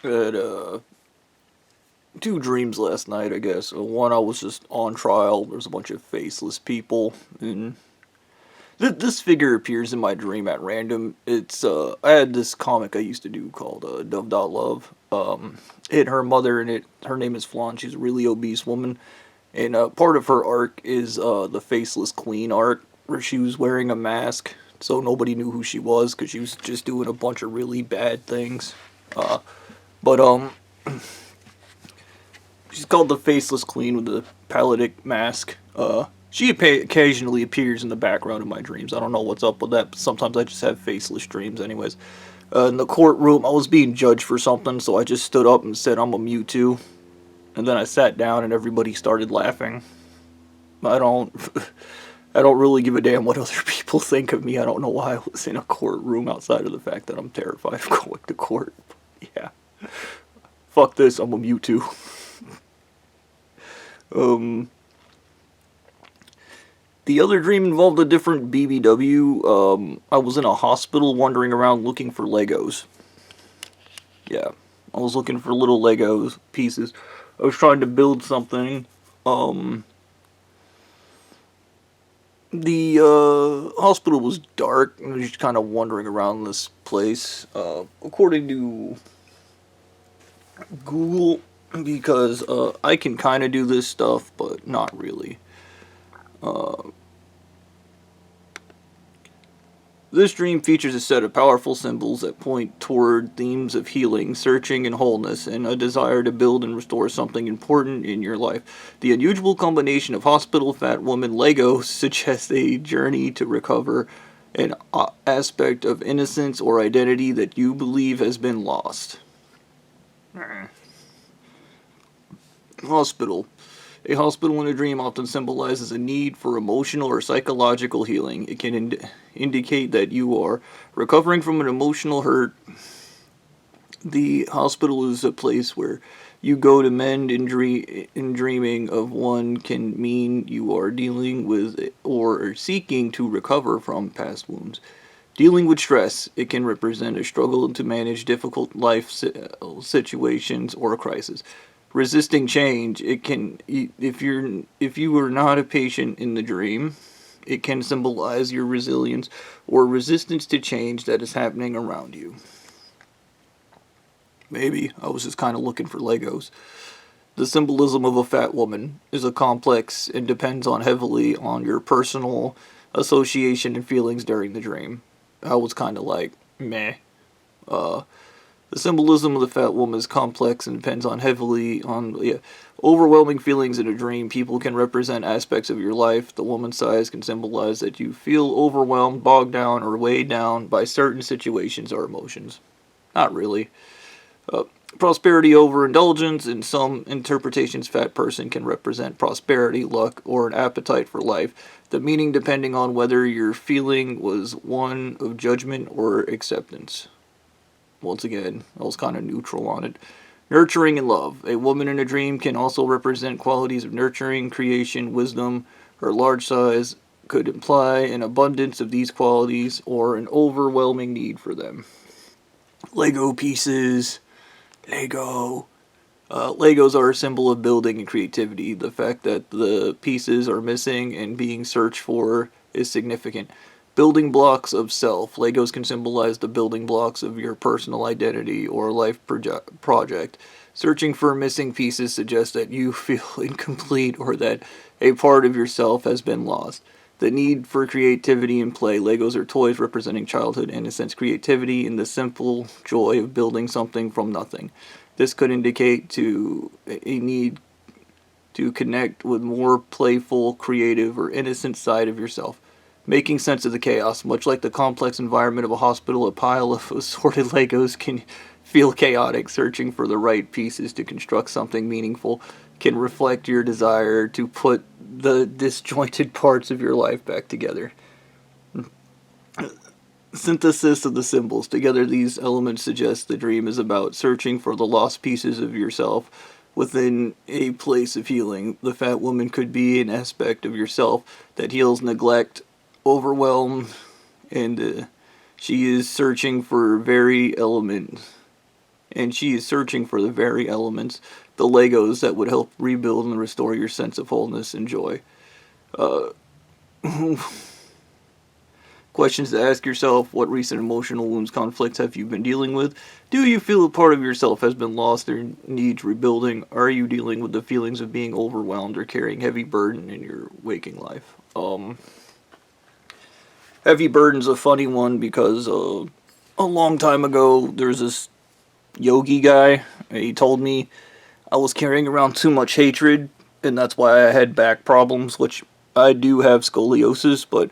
Had two dreams last night, I guess. One, I was just on trial. There's a bunch of faceless people, and this figure appears in my dream at random. I had this comic I used to do called Dove.Love. It her mother in it. Her name is Flan. She's a really obese woman, and part of her arc is the Faceless Queen arc, where she was wearing a mask, so nobody knew who she was because she was just doing a bunch of really bad things. But she's called the Faceless Queen with the palliatic mask. She occasionally appears in the background of my dreams. I don't know what's up with that, but sometimes I just have faceless dreams, anyways. In the courtroom, I was being judged for something, so I just stood up and said I'm a Mewtwo. And then I sat down and everybody started laughing. I don't. I don't really give a damn what other people think of me. I don't know why I was in a courtroom outside of the fact that I'm terrified of going to court. Yeah. Fuck this, I'm a Mewtwo. Um, the other dream involved a different BBW. I was in a hospital wandering around looking for Legos. Yeah, I was looking for little Legos pieces. I was trying to build something. Um, the hospital was dark, and I was just kind of wandering around this place. According to Google, because I can kind of do this stuff, but not really. Uh, This dream features a set of powerful symbols that point toward themes of healing, searching, and wholeness, and a desire to build and restore something important in your life. The unusual combination of hospital, fat woman, Lego suggests a journey to recover an aspect of innocence or identity that you believe has been lost. Hospital. A hospital in a dream often symbolizes a need for emotional or psychological healing. It can indicate that you are recovering from an emotional hurt. The hospital is a place where you go to mend, and dreaming of one can mean you are dealing with or seeking to recover from past wounds. Dealing with stress, it can represent a struggle to manage difficult life situations or a crisis. Resisting change, it can if you are not a patient in the dream, it can symbolize your resilience or resistance to change that is happening around you. Maybe I was just kind of looking for Legos. The symbolism of a fat woman is a complex and depends on heavily on your personal association and feelings during the dream. I was kind of like, meh. Uh, the symbolism of the fat woman is complex and depends on heavily on overwhelming feelings in a dream. People can represent aspects of your life. The woman's size can symbolize that you feel overwhelmed, bogged down, or weighed down by certain situations or emotions. Not really. Uh, Prosperity over indulgence. In some interpretations, fat person can represent prosperity, luck, or an appetite for life. The meaning depending on whether your feeling was one of judgment or acceptance. Once again, I was kind of neutral on it. Nurturing and love. A woman in a dream can also represent qualities of nurturing, creation, wisdom. Her large size could imply an abundance of these qualities or an overwhelming need for them. Lego pieces. Lego. Legos are a symbol of building and creativity. The fact that the pieces are missing and being searched for is significant. Building blocks of self. Legos can symbolize the building blocks of your personal identity or life project. Searching for missing pieces suggests that you feel incomplete or that a part of yourself has been lost. The need for creativity and play. Legos are toys representing childhood innocence, creativity, and the simple joy of building something from nothing. This could indicate to a need to connect with more playful, creative, or innocent side of yourself. Making sense of the chaos. Much like the complex environment of a hospital, a pile of assorted Legos can feel chaotic. Searching for the right pieces to construct something meaningful can reflect your desire to put the disjointed parts of your life back together. Synthesis of the symbols. Together, these elements suggest the dream is about searching for the lost pieces of yourself within a place of healing. The fat woman could be an aspect of yourself that heals neglect, overwhelm, and she is searching for very element and she is searching for the very elements, the Legos that would help rebuild and restore your sense of wholeness and joy. Uh, Questions to ask yourself: what recent emotional wounds, conflicts have you been dealing with? Do you feel a part of yourself has been lost or needs rebuilding? Are you dealing with the feelings of being overwhelmed or carrying heavy burden in your waking life? Heavy burden's a funny one because a long time ago there's this yogi guy. He told me I was carrying around too much hatred, and that's why I had back problems, which I do have scoliosis, but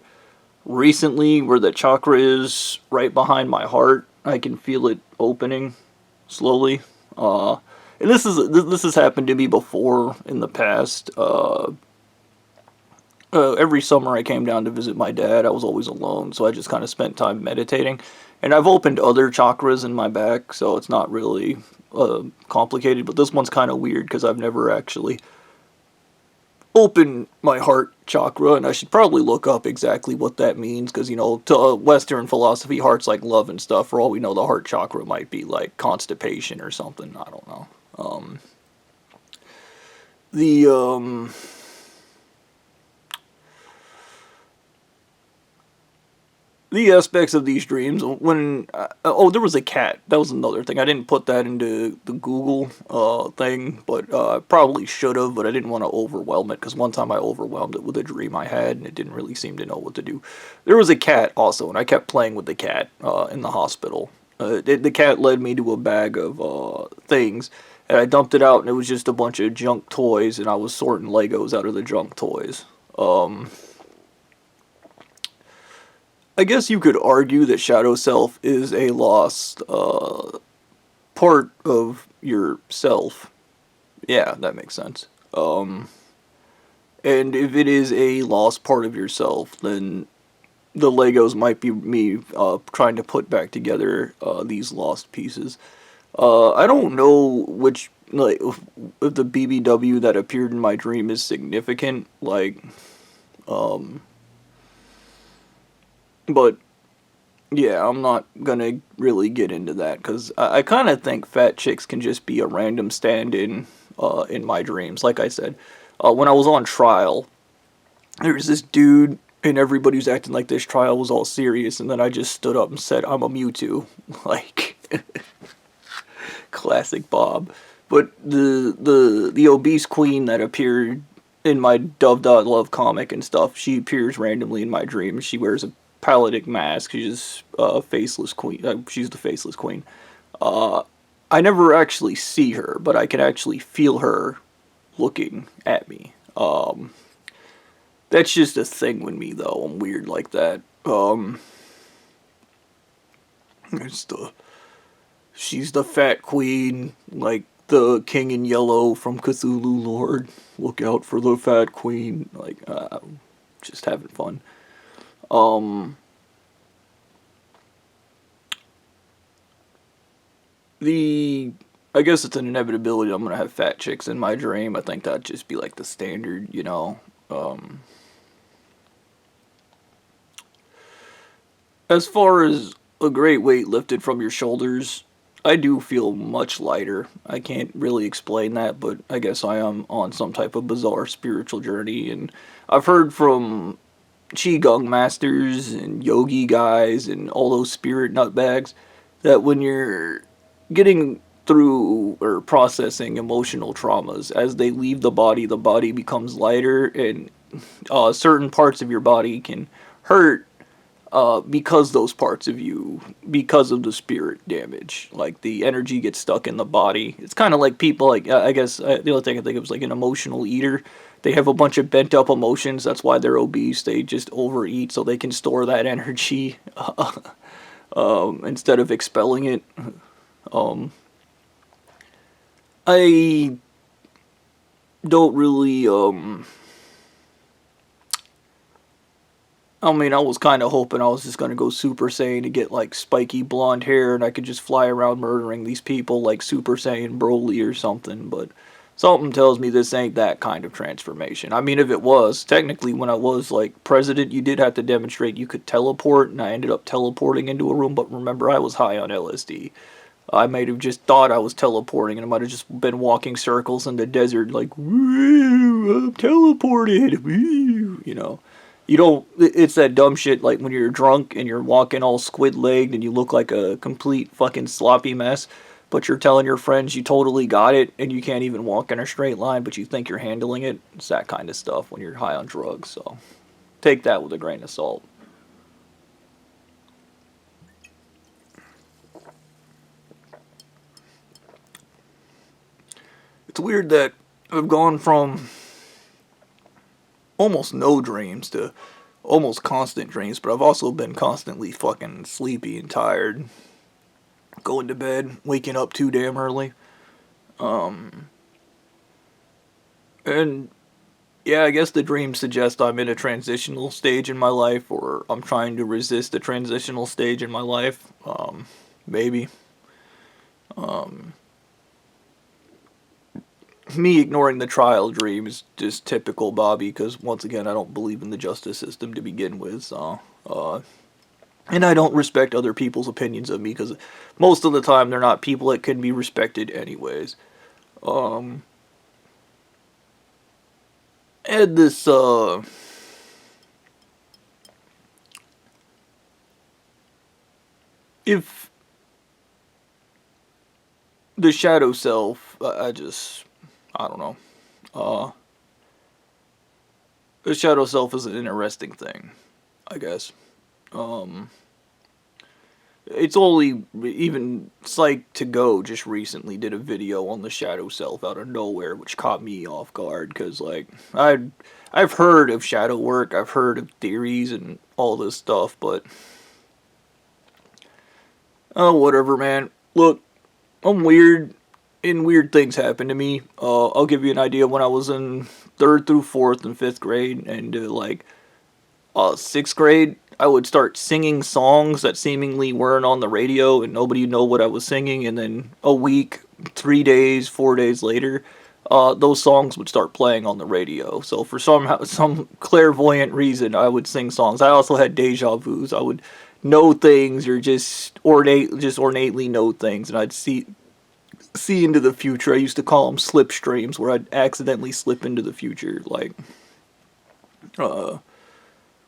recently, where the chakra is right behind my heart, I can feel it opening slowly. And this has happened to me before in the past. Every summer I came down to visit my dad. I was always alone, so I just kind of spent time meditating. And I've opened other chakras in my back, so it's not really complicated. But this one's kind of weird because I've never actually opened my heart chakra, and I should probably look up exactly what that means because, you know, to Western philosophy, heart's like love and stuff. For all we know, the heart chakra might be like constipation or something. I don't know. The the aspects of these dreams when there was a cat. That was another thing. I didn't put that into the Google thing, but I probably should have, but I didn't want to overwhelm it because one time I overwhelmed it with a dream I had and it didn't really seem to know what to do. There was a cat also, and I kept playing with the cat in the hospital. The cat led me to a bag of things, and I dumped it out, and it was just a bunch of junk toys, and I was sorting Legos out of the junk toys. I guess you could argue that Shadow Self is a lost part of yourself. Yeah, that makes sense. And if it is a lost part of yourself, then the Legos might be me trying to put back together these lost pieces. I don't know which, like, if the BBW that appeared in my dream is significant, like, but yeah, I'm not gonna really get into that because I kind of think fat chicks can just be a random stand-in in my dreams. Like I said, when I was on trial, there was this dude, and everybody was acting like this trial was all serious, and then I just stood up and said, "I'm a Mewtwo," like classic Bob. But the obese queen that appeared in my Dove.Love comic and stuff, she appears randomly in my dreams. She wears a paladin mask. She's a faceless queen. She's the faceless queen. I never actually see her, but I can actually feel her looking at me. That's just a thing with me, though. I'm weird like that. It's the she's the fat queen, like the king in yellow from Cthulhu Lord. Look out for the fat queen. Like, just having fun. The I guess it's an inevitability I'm gonna have fat chicks in my dream. I think that'd just be like the standard, you know. As far as a great weight lifted from your shoulders, I do feel much lighter. I can't really explain that, but I guess I am on some type of bizarre spiritual journey, and I've heard from Qigong masters and yogi guys and all those spirit nutbags that when you're getting through or processing emotional traumas, as they leave the body becomes lighter, and certain parts of your body can hurt because those parts of you, because of the spirit damage, like the energy gets stuck in the body. It's kind of like people, like, I guess the only thing I think of is like an emotional eater. They have a bunch of bent up emotions. That's why they're obese. They just overeat so they can store that energy instead of expelling it. I don't really I mean, I was kind of hoping I was just going to go Super Saiyan to get, like, spiky blonde hair and I could just fly around murdering these people like Super Saiyan Broly or something, but something tells me this ain't that kind of transformation. I mean, if it was, technically when I was, like, president, you did have to demonstrate you could teleport, and I ended up teleporting into a room, but remember, I was high on LSD. I might have just thought I was teleporting, and I might have just been walking circles in the desert, like, woo, I'm teleported, woo, you know. You don't, it's that dumb shit, like when you're drunk and you're walking all squid-legged and you look like a complete fucking sloppy mess, but you're telling your friends you totally got it and you can't even walk in a straight line, but you think you're handling it. It's that kind of stuff when you're high on drugs, so take that with a grain of salt. It's weird that I've gone from almost no dreams to almost constant dreams, but I've also been constantly fucking sleepy and tired. Going to bed, waking up too damn early. And yeah, I guess the dreams suggest I'm in a transitional stage in my life, or I'm trying to resist a transitional stage in my life. Maybe. Me ignoring the trial dream is just typical Bobby, because once again, I don't believe in the justice system to begin with, so. And I don't respect other people's opinions of me, because most of the time they're not people that can be respected anyways. And this, if the shadow self, I don't know. Uh, the shadow self is an interesting thing, I guess. Um, it's only even Psych to Go just recently did a video on the shadow self out of nowhere, which caught me off guard because like I've heard of shadow work, I've heard of theories and all this stuff, but oh whatever, man. Look, I'm weird, and weird things happen to me. I'll give you an idea. When I was in third through fourth and fifth grade, and sixth grade, I would start singing songs that seemingly weren't on the radio, and nobody would know what I was singing. And then a week, 3 days, 4 days later, those songs would start playing on the radio. So for some clairvoyant reason, I would sing songs. I also had deja vu's. I would know things, or just ornately know things, and I'd see into the future. I used to call them slipstreams, where I'd accidentally slip into the future. Like, uh,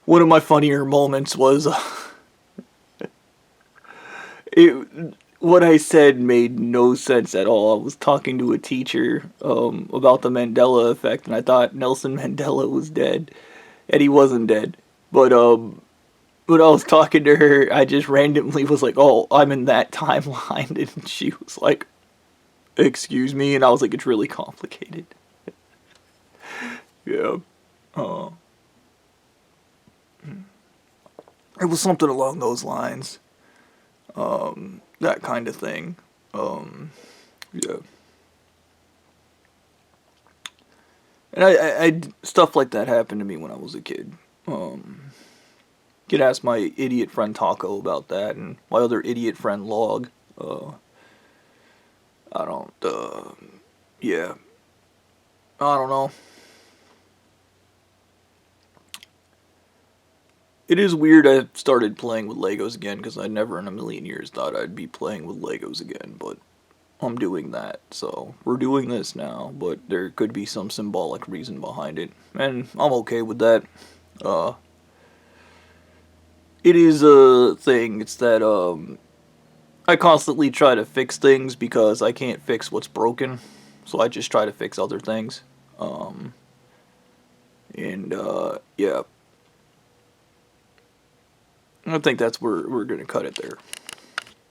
one of my funnier moments was it. What I said made no sense at all. I was talking to a teacher about the Mandela effect, and I thought Nelson Mandela was dead, and he wasn't dead. But when I was talking to her, I just randomly was like, "Oh, I'm in that timeline," and she was like, "Excuse me," and I was like, "It's really complicated." Yeah. Uh, it was something along those lines. That kind of thing. Yeah. And stuff like that happened to me when I was a kid. You could ask my idiot friend Taco about that, and my other idiot friend Log. I don't, yeah. I don't know. It is weird I started playing with Legos again, because I never in a million years thought I'd be playing with Legos again, but I'm doing that. So we're doing this now, but there could be some symbolic reason behind it, and I'm okay with that. Uh, it is a thing. It's that I constantly try to fix things because I can't fix what's broken, so I just try to fix other things. Um, and yeah, I think that's where we're gonna cut it there.